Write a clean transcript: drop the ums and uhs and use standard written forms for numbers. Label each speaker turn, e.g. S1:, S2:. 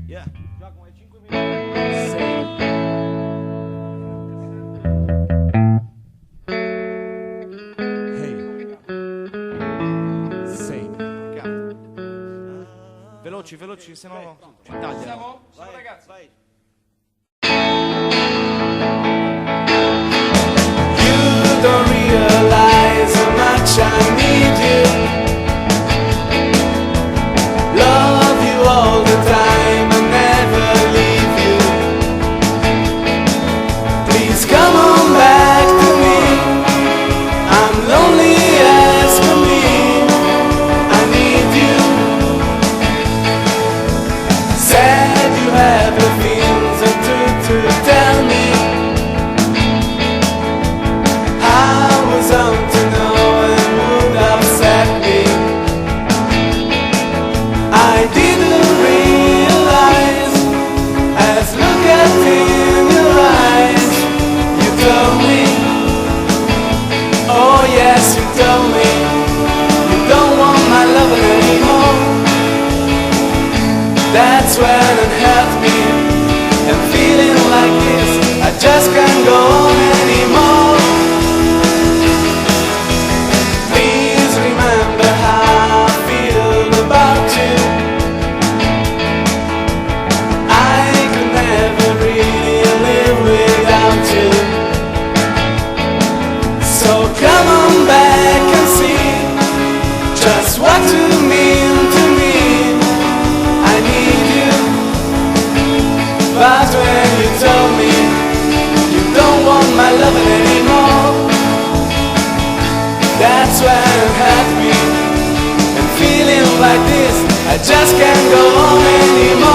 S1: Yeah.
S2: Giacomo, hai 5 minuti.
S3: 6.
S2: Veloci, se no ci tagliano.
S1: Siamo ragazzi. Vai.
S4: You don't realize how much I need you. Love you all the time and never leave you. Please come on back to me. I'm lonely as can be. I need you. Said you have the things to tell me. I was on to know and would upset me. I didn't realize as look at in your eyes. You told me, oh yes you told me, you don't want my loving anymore. That's when it hurt me, and feeling like this I just can't go on anymore. Please remember how I feel about you. I could never really live without you. So come on back and see just what you mean to me. I need you. But when you told me you don't want my loving anymore, that's when it hurt me, and feeling like this I just can't go on anymore.